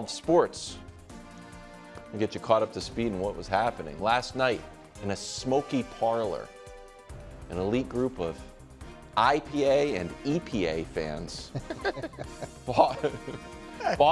of sports and get you caught up to speed in what was happening. Last night, in a smoky parlor, an elite group of IPA and EPA fans fought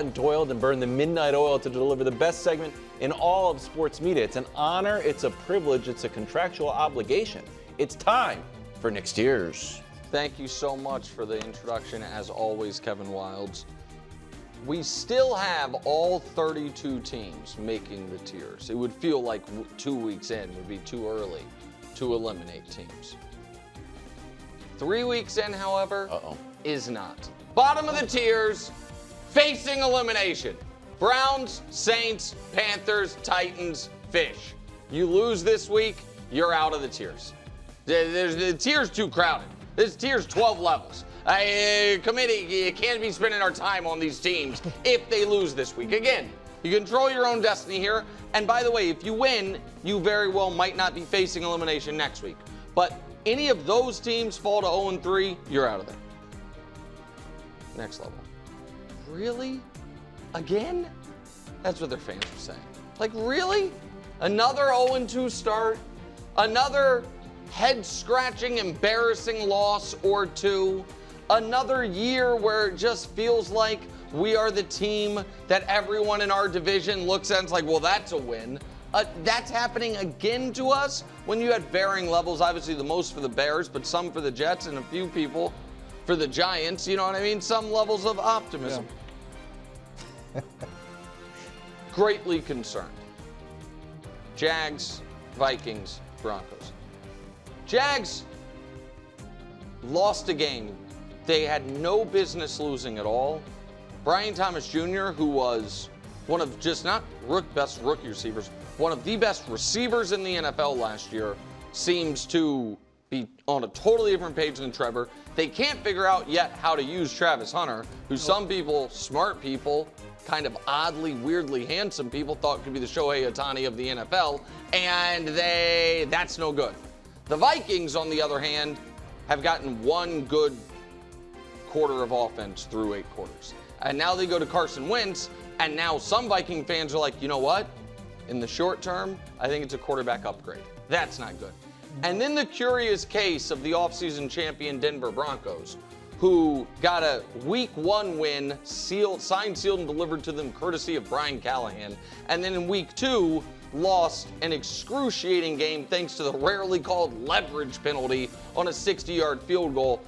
and toiled and burned the midnight oil to deliver the best segment in all of sports media. It's an honor, it's a privilege, it's a contractual obligation. It's time for Nick's Tiers. Thank you so much for the introduction, as always, Kevin Wildes. We still have all 32 teams making the tiers. It would feel like 2 weeks in would be too early to eliminate teams. 3 weeks in, however, is not. Bottom of the tiers, facing elimination. Browns, Saints, Panthers, Titans, Fish. You lose this week, you're out of the tiers. The tier's too crowded. This tier's 12 levels. Committee, you can't be spending our time on these teams if they lose this week. Again, you control your own destiny here. And by the way, if you win, you very well might not be facing elimination next week. But any of those teams fall to 0-3, you're out of there. Next level. Really? Again? That's what their fans are saying. Like, really? Another 0-2 start? Another head-scratching, embarrassing loss or two? Another year where it just feels like we are the team that everyone in our division looks at and is like, well, that's a win. That's happening again to us when you had varying levels. Obviously, the most for the Bears, but some for the Jets and a few people for the Giants. You know what I mean? Some levels of optimism. Yeah. Greatly concerned. Jags, Vikings, Broncos. Jags lost a game they had no business losing at all. Brian Thomas Jr., who was one of just not best rookie receivers, one of the best receivers in the NFL last year, seems to be on a totally different page than Trevor. They can't figure out yet how to use Travis Hunter, who some people, smart people, kind of oddly, weirdly handsome people thought could be the Shohei Ohtani of the NFL, and that's no good. The Vikings, on the other hand, have gotten one good quarter of offense through 8 quarters. And now they go to Carson Wentz, and now some Viking fans are like, you know what? In the short term, I think it's a quarterback upgrade. That's not good. And then the curious case of the offseason champion Denver Broncos, who got a week 1 win, signed, sealed, and delivered to them courtesy of Brian Callahan. And then in week 2, lost an excruciating game thanks to the rarely called leverage penalty on a 60-yard field goal.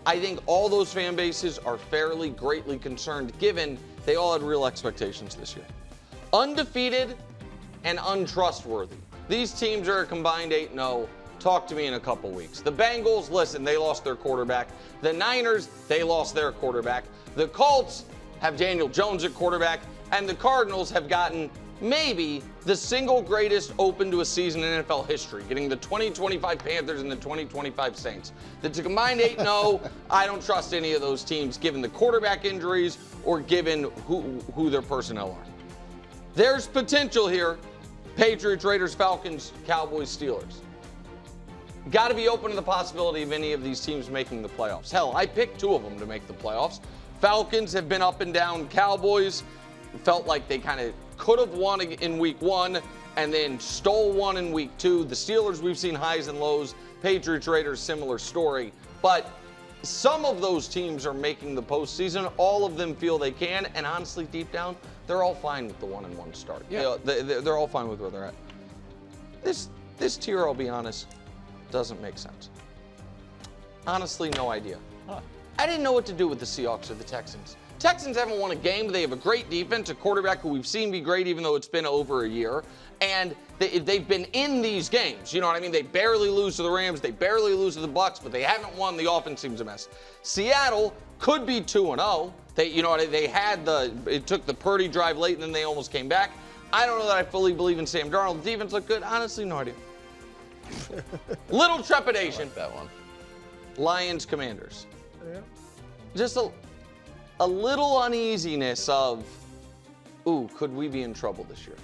I think all those fan bases are fairly greatly concerned, given they all had real expectations this year. Undefeated and untrustworthy. These teams are a combined 8-0. Talk to me in a couple weeks. The Bengals, listen, they lost their quarterback. The Niners, they lost their quarterback. The Colts have Daniel Jones at quarterback. And the Cardinals have gotten maybe the single greatest open to a season in NFL history, getting the 2025 Panthers and the 2025 Saints. That's a combined 8-0. I don't trust any of those teams, given the quarterback injuries or given who their personnel are. There's potential here. Patriots, Raiders, Falcons, Cowboys, Steelers. Got to be open to the possibility of any of these teams making the playoffs. Hell, I picked 2 of them to make the playoffs. Falcons have been up and down. Cowboys felt like they kind of could have won in week 1 and then stole one in week 2. The Steelers, we've seen highs and lows. Patriots, Raiders, similar story. But some of those teams are making the postseason. All of them feel they can. And honestly, deep down, they're all fine with the 1-1 start. Yeah. They're all fine with where they're at. This tier, I'll be honest, doesn't make sense. Honestly, no idea. I didn't know what to do with the Seahawks or the Texans. Texans haven't won a game. They have a great defense, a quarterback who we've seen be great even though it's been over a year. And they've been in these games. You know what I mean? They barely lose to the Rams. They barely lose to the Bucs, but they haven't won. The offense seems a mess. Seattle could be 2-0. It took the Purdy drive late and then they almost came back. I don't know that I fully believe in Sam Darnold. The defense looked good. Honestly, no idea. Little trepidation. I like that one. Lions, Commanders. Yeah. Just a little uneasiness of, could we be in trouble this year?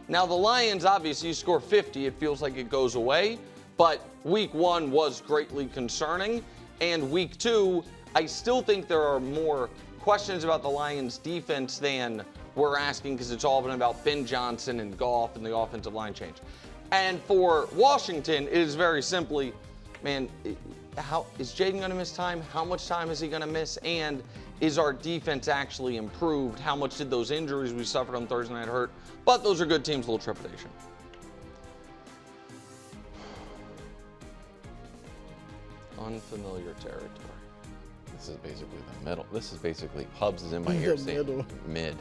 Now, the Lions, obviously, you score 50, it feels like it goes away. But week 1 was greatly concerning. And week 2, I still think there are more questions about the Lions' defense than we're asking because it's all been about Ben Johnson and Goff and the offensive line change. And for Washington, it is very simply, man, how is Jaden going to miss time? How much time is he going to miss? And is our defense actually improved? How much did those injuries we suffered on Thursday night hurt? But those are good teams, a little trepidation. Unfamiliar territory. This is basically the middle. This is basically Hubs is in my ear saying mid.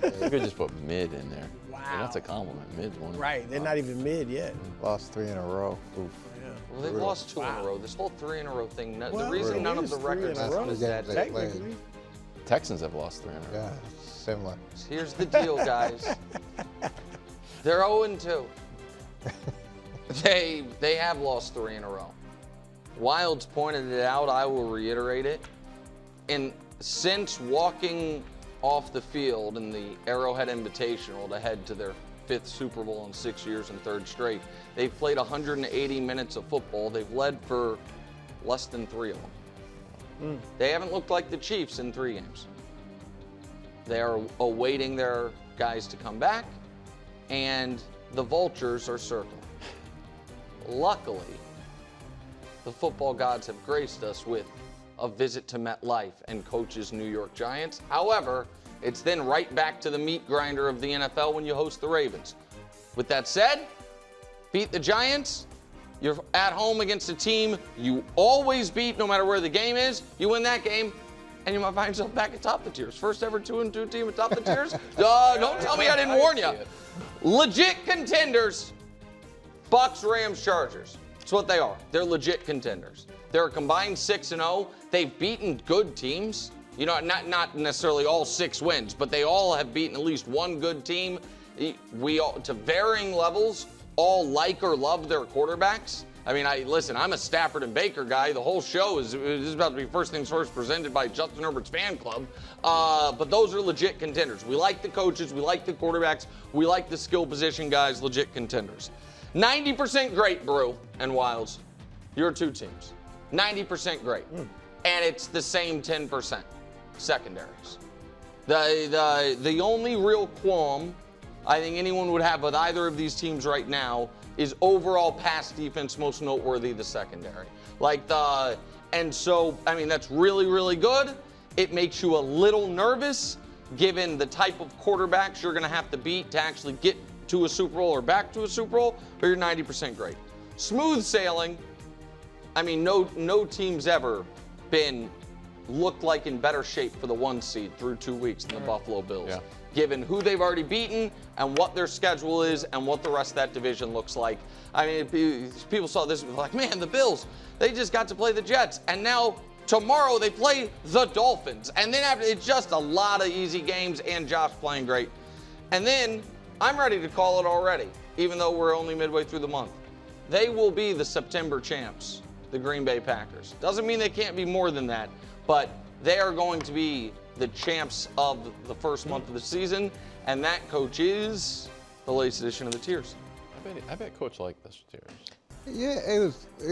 You could just put mid in there. Wow. And that's a compliment. Mid's one. Right, they're not even mid yet. Lost 3 in a row. Oof. Yeah. Well, they've lost 2 in a row. This whole 3 in a row thing, the Well, reason it none of is the 3 records in a row. is that Technically. Texans have lost 3 in a row. Yeah, similar. here's the deal, guys. They're 0-2. They have lost 3 in a row. Wilds pointed it out. I will reiterate it. And since walking off the field in the Arrowhead Invitational to head to their 5th Super Bowl in 6 years and 3rd straight, they've played 180 minutes of football. They've led for less than 3 of them. They haven't looked like the Chiefs in 3 games. They are awaiting their guys to come back, and the vultures are circling. Luckily, the football gods have graced us with a visit to MetLife and coaches New York Giants. However, it's then right back to the meat grinder of the NFL when you host the Ravens. With that said, beat the Giants. You're at home against a team you always beat no matter where the game is. You win that game, and you might find yourself back atop the tiers. First ever 2-2 team atop the tiers. Don't tell me I didn't warn you. Legit contenders. Bucks, Rams, Chargers. That's what they are. They're legit contenders. They're a combined 6-0. They've beaten good teams. You know, not necessarily all 6 wins, but they all have beaten at least one good team. We all, to varying levels, all like or love their quarterbacks. I mean, listen, I'm a Stafford and Baker guy. The whole show is about to be First Things First presented by Justin Herbert's fan club. But those are legit contenders. We like the coaches. We like the quarterbacks. We like the skill position guys, legit contenders. 90% great, Brew and Wilds. Your 2 teams. 90% great. And it's the same 10% secondaries. The only real qualm I think anyone would have with either of these teams right now is overall pass defense, most noteworthy the secondary. And so, I mean, that's really, really good. It makes you a little nervous given the type of quarterbacks you're going to have to beat to actually get to a Super Bowl or back to a Super Bowl, but you're 90% great. Smooth sailing. I mean, no team's ever been looked like in better shape for the 1 seed through 2 weeks than the Buffalo Bills. Yeah. Given who they've already beaten and what their schedule is and what the rest of that division looks like. I mean, people saw this and were like, man, the Bills, they just got to play the Jets. And now tomorrow they play the Dolphins. And then after, it's just a lot of easy games and Josh playing great. And then I'm ready to call it already, even though we're only midway through the month. They will be the September champs, the Green Bay Packers. Doesn't mean they can't be more than that, but they are going to be the champs of the first month of the season, and that, coach, is the latest edition of the tiers. I bet Coach liked this tiers. Yeah, it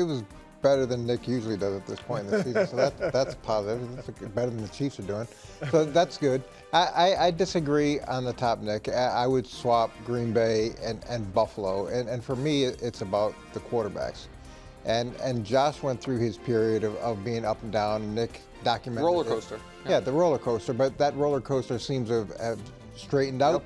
was better than Nick usually does at this point in the season, so that's positive. That's better than the Chiefs are doing, so that's good. I disagree on the top, Nick. I would swap Green Bay and Buffalo, and for me, it's about the quarterbacks. And Josh went through his period of being up and down. Nick documented Roller coaster. Yeah, the roller coaster, but that roller coaster seems to have straightened out,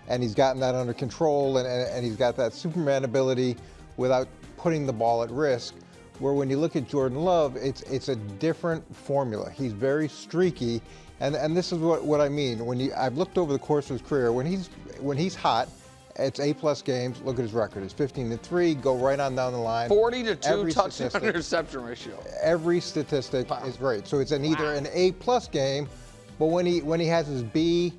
and he's gotten that under control, and he's got that Superman ability without putting the ball at risk. Where when you look at Jordan Love, it's a different formula. He's very streaky, and this is what I mean. I've looked over the course of his career, when he's hot, it's A+ games. Look at his record. It's 15-3. Go right on down the line. 40-2 touchdown interception ratio. Every statistic is great. So it's either an A+ game, but when he has his B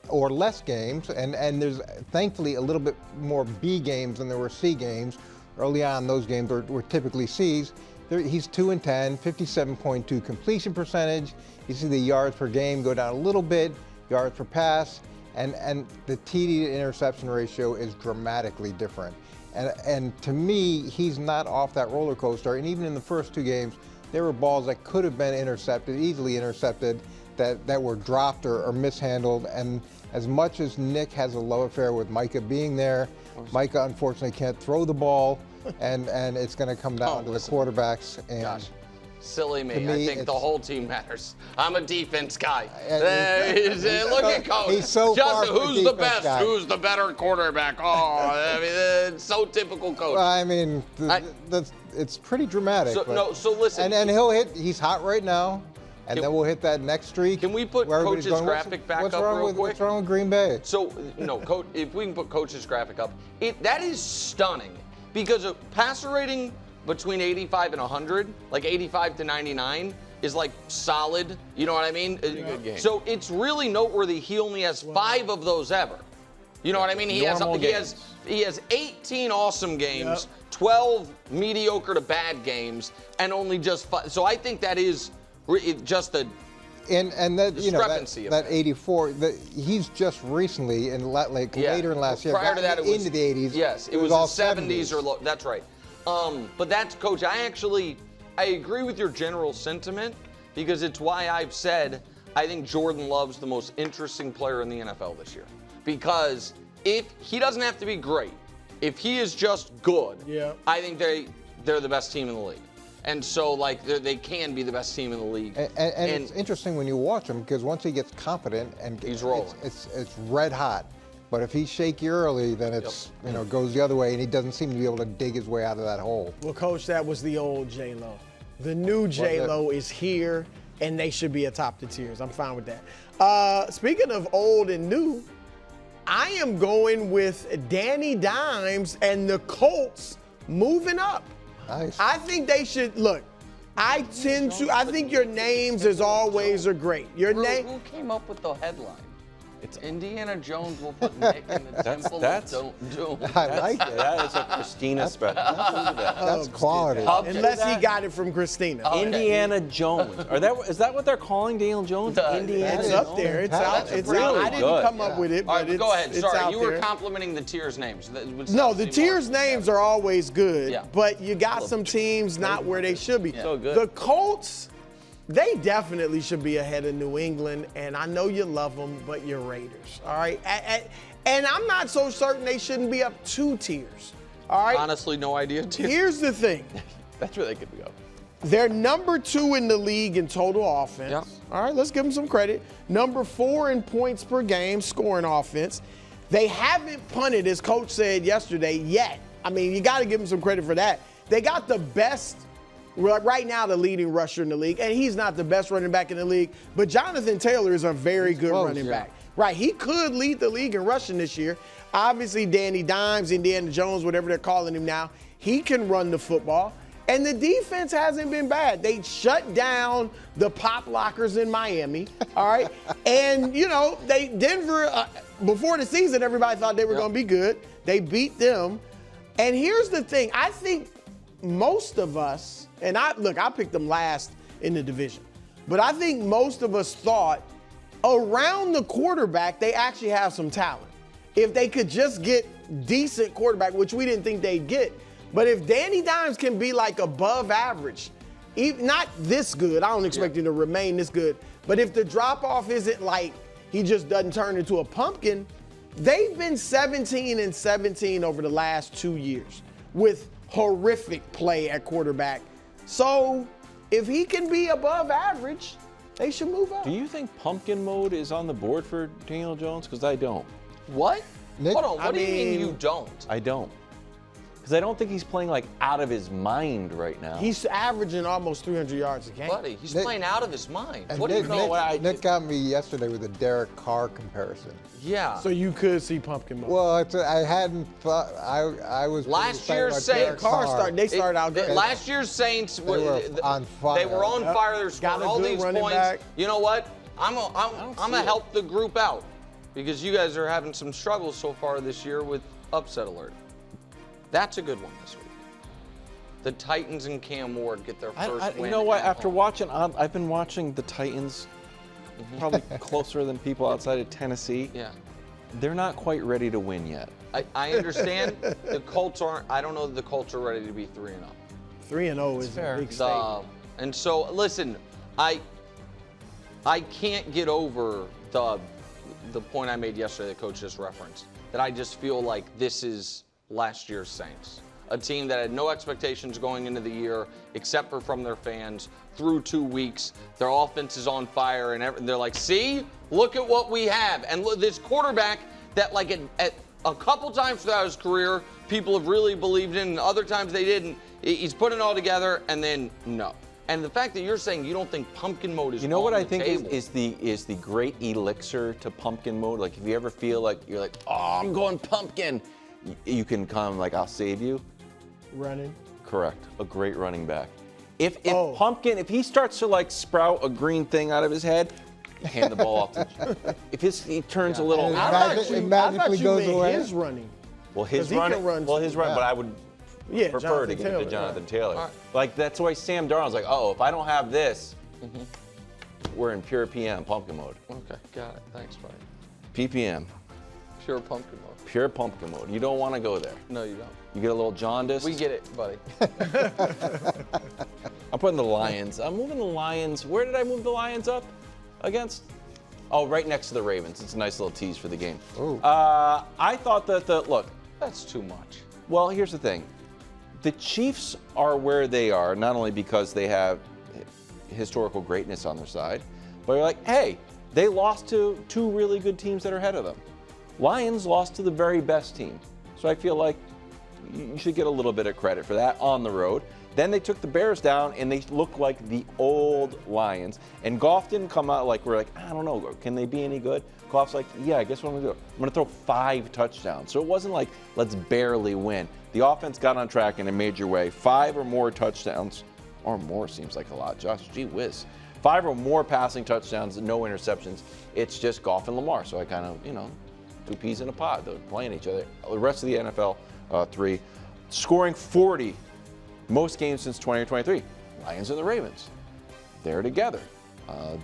or less games, and there's thankfully a little bit more B games than there were C games. Early on, those games were typically C's. He's 2-10, 57.2 completion percentage. You see the yards per game go down a little bit, yards per pass, and the TD to interception ratio is dramatically different. And to me, he's not off that roller coaster. And even in the first 2 games, there were balls that could have been intercepted, easily intercepted, that were dropped or mishandled. And as much as Nick has a love affair with Micah being there, Micah unfortunately can't throw the ball, and it's going to come down to the quarterbacks. And Gosh. Silly me. me, I think the whole team matters. I'm a defense guy. Look at Coach. He's so far Justin, from a who's the defense best? guy. Who's the better quarterback? Oh, I mean, it's so typical Coach. Well, I mean, it's pretty dramatic. So listen. And he'll hit. He's hot right now, and then we'll hit that next streak. Can we put where everybody's Coach's going, graphic back what's up wrong real with, quick? What's wrong with Green Bay? So, no, Coach, if we can put Coach's graphic up, that is stunning because a passer rating between 85 and 100, like 85 to 99, is like solid. You know what I mean? Good game. So it's really noteworthy. He only has 5 of those ever. You know what I mean? He has 18 awesome games, 12 mediocre to bad games, and only just 5. So I think that is just a And that discrepancy that 84, he's just recently later in last year. Prior to that, it was into the 80s. Yes, it was all the 70s or low. That's right. But that's Coach. I agree with your general sentiment because it's why I've said I think Jordan Love's the most interesting player in the NFL this year. Because if he doesn't have to be great, if he is just good, I think they're the best team in the league. And so, they can be the best team in the league. And it's interesting when you watch him because once he gets confident and he's rolling, it's red hot. But if he's shaky early, then goes the other way, and he doesn't seem to be able to dig his way out of that hole. Well, Coach, that was the old J-Lo. The new J-Lo is here, and they should be atop the tiers. I'm fine with that. Speaking of old and new, I am going with Danny Dimes and the Colts moving up. Nice. I think they should look. I think your names as always are great. Your name. Who came up with the headline? It's Indiana Jones will put Nick in the temple of doom. I like it. That is a Christina special. That's quality. Unless he got it from Christina. Indiana Jones. Is that what they're calling Daniel Jones? Indiana It's up there. It's out. It's out. I didn't come up with it, All but right, go ahead. it's Sorry, out you were there. complimenting the tiers names. No, the tiers names are always good, Yeah. but you got some teams not where they should be. So good. The Colts, they definitely should be ahead of New England, and I know you love them, but you're Raiders, all right? And I'm not so certain they shouldn't be up 2 tiers, all right? Honestly, no idea. Here's the thing. That's where they could go. They're number 2 in the league in total offense. Yep. All right, let's give them some credit. Number 4 in points per game, scoring offense. They haven't punted, as Coach said yesterday, yet. I mean, you got to give them some credit for that. They got the best, right now, the leading rusher in the league, and he's not the best running back in the league, but Jonathan Taylor is a very good running back. Right, he could lead the league in rushing this year. Obviously, Danny Dimes, Indiana Jones, whatever they're calling him now, he can run the football. And the defense hasn't been bad. They shut down the pop lockers in Miami, all right? And, Denver, before the season, everybody thought they were going to be good. They beat them. And here's the thing. I think most of us, and I picked them last in the division, but I think most of us thought around the quarterback, they actually have some talent. If they could just get decent quarterback, which we didn't think they'd get, but if Danny Dimes can be like above average, not this good, I don't expect him to remain this good, but if the drop-off isn't like he just doesn't turn into a pumpkin, they've been 17-17 over the last 2 years with horrific play at quarterback. So if he can be above average, they should move up. Do you think pumpkin mode is on the board for Daniel Jones? Because I don't. What? Nick? Hold on. What do you mean you don't? I don't. Because I don't think he's playing out of his mind right now. He's averaging almost 300 yards a game. Buddy, he's playing out of his mind. And What do you know? Nick got me yesterday with a Derek Carr comparison. Yeah. So you could see pumpkin mode. Well, I hadn't thought. I was Last pretty year's excited about Saints. Carr. They started out good. Last year's Saints were on fire. They were on fire. They were scoring Got a all good these running points. back. You know what? I'm gonna help the group out because you guys are having some struggles so far this year with upset alert. That's a good one this week. The Titans and Cam Ward get their first win. You know what? at After home. I've been watching the Titans probably closer than people outside of Tennessee. Yeah. They're not quite ready to win yet. I understand the Colts aren't. I don't know that the Colts are ready to be 3-0. 3-0 is a big statement. And so, listen, I can't get over the point I made yesterday that Coach just referenced, that I just feel like this is last year's Saints. A team that had no expectations going into the year except for from their fans through 2 weeks. Their offense is on fire, and they're like, see, look at what we have. And look, this quarterback that like at a couple times throughout his career, people have really believed in, and other times they didn't. He's putting it all together, and then no. And the fact that you're saying you don't think pumpkin mode is, you know what I think table. is the great elixir to pumpkin mode? Like if you ever feel like you're like, oh, I'm going pumpkin, you can come like, I'll save you. Running. Correct. A great running back. If pumpkin, if he starts to like sprout a green thing out of his head, hand the ball off to if he turns a little. It magically goes away. His running. Well, his he run. can run Well, his too. run. But I would prefer to give it to Jonathan Taylor. Right. Like that's why Sam Darnold's like, oh, if I don't have this, we're in pure PM pumpkin mode. Okay, got it. Thanks, buddy. PPM. Pure pumpkin mode. Pure pumpkin mode. You don't want to go there. No, you don't. You get a little jaundice. We get it, buddy. I'm putting the Lions. I'm moving the Lions. Where did I move the Lions up against? Oh, right next to the Ravens. It's a nice little tease for the game. Ooh. I thought that look. That's too much. Well, here's the thing. The Chiefs are where they are, not only because they have historical greatness on their side, but you're like, hey, they lost to two really good teams that are ahead of them. Lions lost to the very best team. So I feel like you should get a little bit of credit for that on the road. Then they took the Bears down, and they look like the old Lions. And Goff didn't come out like, we're like, I don't know, can they be any good? Goff's like, yeah, I guess what I'm going to do? I'm going to throw 5 touchdowns. So it wasn't like, let's barely win. The offense got on track in a major way. 5 or more touchdowns, or more seems like a lot, Josh, gee whiz. 5 or more passing touchdowns, no interceptions. It's just Goff and Lamar. So I kind of, 2 peas in a pod. They're playing each other. The rest of the NFL, 3. Scoring 40, most games since 2023. Lions and the Ravens. They're together.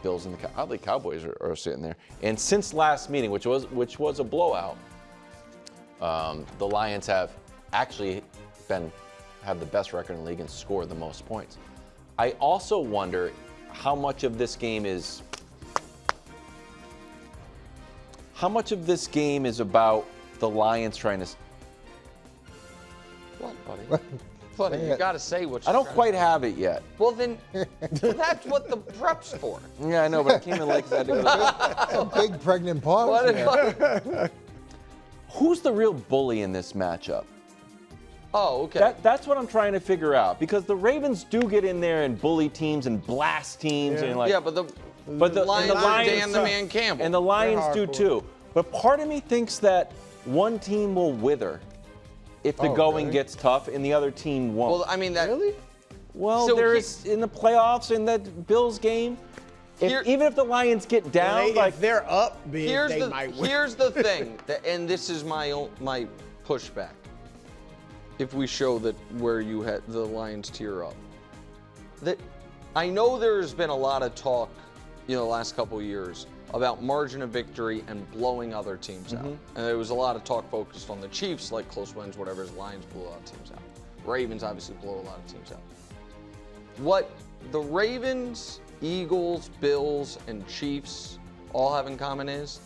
Bills and the Cowboys are sitting there. And since last meeting, which was a blowout, the Lions have actually have the best record in the league and scored the most points. I also wonder how much of this game is about the Lions trying to. What, buddy? Buddy, you got to say what you're I don't trying quite to have it yet. Well, then that's what the prep's for. Yeah, I know, but I came in late because I had to go. A big pregnant pause. Yeah. Who's the real bully in this matchup? Oh, okay. That's what I'm trying to figure out, because the Ravens do get in there and bully teams and blast teams and like. Yeah, but the Lions Dan the Man Campbell. And the Lions do too. But part of me thinks that one team will wither if the going gets tough and the other team won't. Well, I mean that. Really? Well, So there's in the playoffs in that Bills game. Even if the Lions get down, if they're up big, they might win. Here's the thing, and this is my pushback. If we show that where you had the Lions tier up, that I know there's been a lot of talk, the last couple of years about margin of victory and blowing other teams out. And there was a lot of talk focused on the Chiefs, like close wins, whatever. As Lions blew a lot of teams out. Ravens obviously blow a lot of teams out. What the Ravens, Eagles, Bills, and Chiefs all have in common is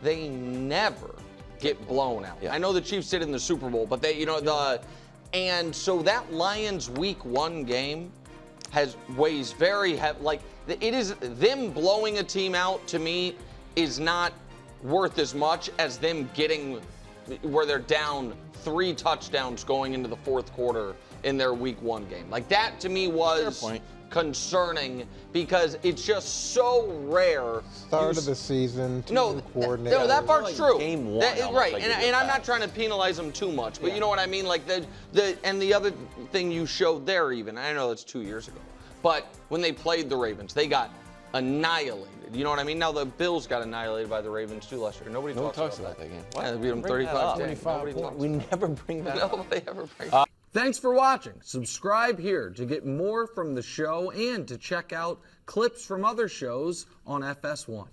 they never get blown out. Yeah. I know the Chiefs did in the Super Bowl, but they, and so that Lions Week 1 game weighs very heavy. Like, it is them blowing a team out, to me, is not worth as much as them getting where they're down 3 touchdowns going into the fourth quarter in their Week 1 game. Like, that to me was concerning, because it's just so rare. Start of the season. No, that part's like true. Game 1, right, like and I'm not trying to penalize them too much, but you know what I mean. Like the other thing you showed there, even I know it's 2 years ago, but when they played the Ravens, they got annihilated. You know what I mean? Now the Bills got annihilated by the Ravens too last year. Nobody talks about that game. Yeah, they beat them 35-10. We never bring that up. Nobody ever brings it up. Thanks for watching. Subscribe here to get more from the show and to check out clips from other shows on FS1.